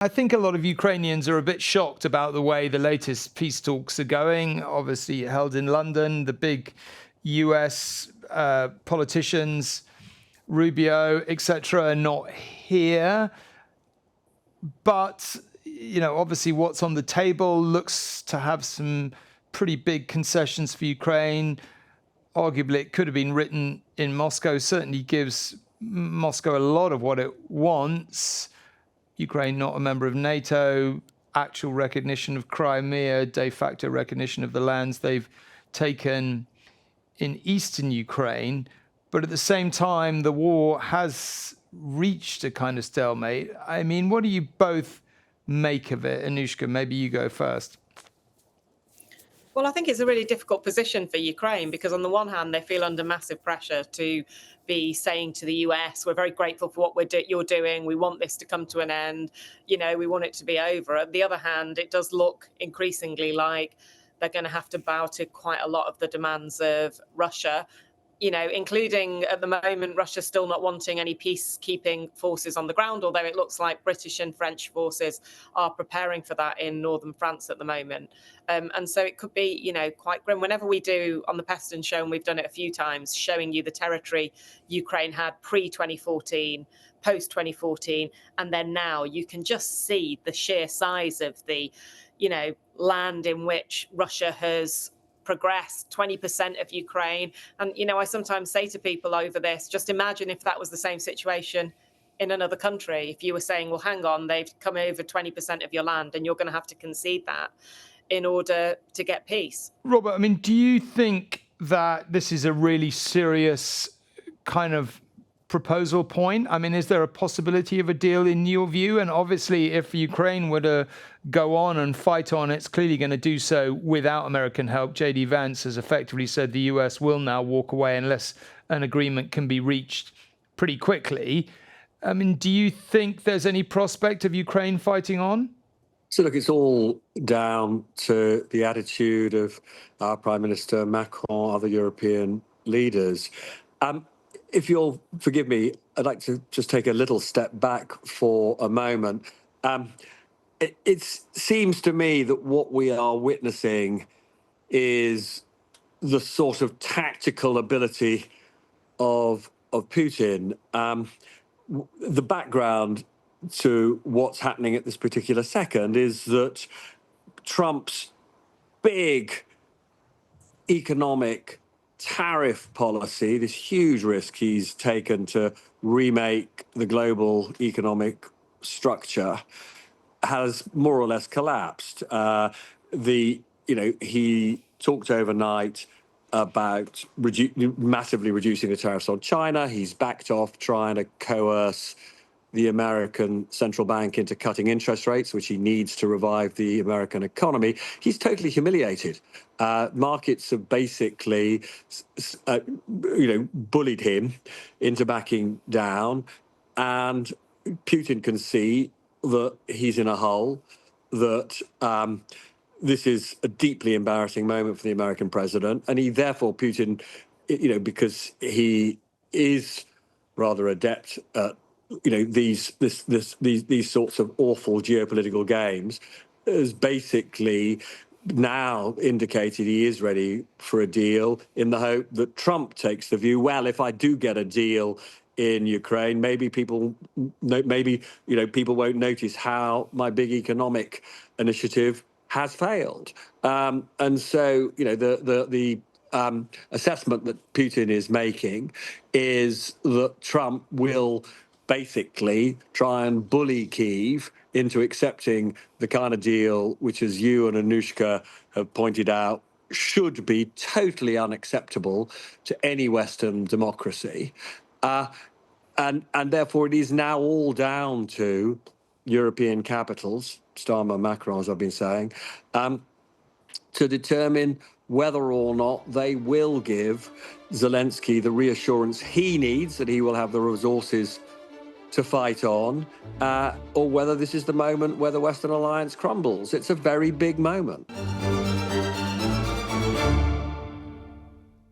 I think a lot of Ukrainians are a bit shocked about the way the latest peace talks are going. Obviously held in London, the big US politicians, Rubio, etc., are not here. But, obviously what's on the table looks to have some pretty big concessions for Ukraine. Arguably, it could have been written in Moscow, certainly gives Moscow a lot of what it wants. Ukraine not a member of NATO, actual recognition of Crimea, de facto recognition of the lands they've taken in eastern Ukraine. But at the same time, the war has reached a kind of stalemate. I mean, what do you both make of it? Anushka, maybe you go first. Well, I think it's a really difficult position for Ukraine because on the one hand, they feel under massive pressure to be saying to the US, we're very grateful for what you're doing. We want this to come to an end. We want it to be over. On the other hand, it does look increasingly like they're going to have to bow to quite a lot of the demands of Russia, including at the moment, Russia still not wanting any peacekeeping forces on the ground, although it looks like British and French forces are preparing for that in northern France at the moment. And so it could be, quite grim. Whenever we do on the Peston show, and we've done it a few times, showing you the territory Ukraine had pre-2014, post-2014, and then now, you can just see the sheer size of the, land in which Russia has progressed, 20% of Ukraine. And, I sometimes say to people over this, just imagine if that was the same situation in another country. If you were saying, well, hang on, they've come over 20% of your land and you're going to have to concede that in order to get peace. Robert, I mean, do you think that this is a really serious kind of proposal point? I mean, is there a possibility of a deal in your view? And obviously, if Ukraine were to go on and fight on, it's clearly going to do so without American help. J.D. Vance has effectively said the US will now walk away unless an agreement can be reached pretty quickly. I mean, do you think there's any prospect of Ukraine fighting on? So, look, it's all down to the attitude of our Prime Minister, Macron, other European leaders. If you'll forgive me, I'd like to just take a little step back for a moment. It seems to me that what we are witnessing is the sort of tactical ability of Putin. The background to what's happening at this particular second is that Trump's big economic tariff policy, this huge risk he's taken to remake the global economic structure, has more or less collapsed. He talked overnight about massively reducing the tariffs on China. He's backed off trying to coerce the American central bank into cutting interest rates, which he needs to revive the American economy. He's totally humiliated. Markets have basically, bullied him into backing down, and Putin can see that he's in a hole, that this is a deeply embarrassing moment for the American president, and Putin, because he is rather adept at these sorts of awful geopolitical games, has basically now indicated he is ready for a deal in the hope that Trump takes the view, well, if I do get a deal in Ukraine, maybe people won't notice how my big economic initiative has failed. And so, the assessment that Putin is making is that Trump will basically try and bully Kyiv into accepting the kind of deal which, as you and Anushka have pointed out, should be totally unacceptable to any Western democracy. And therefore, it is now all down to European capitals, Starmer, Macron, as I've been saying, to determine whether or not they will give Zelenskyy the reassurance he needs that he will have the resources to fight on, or whether this is the moment where the Western alliance crumbles. It's a very big moment.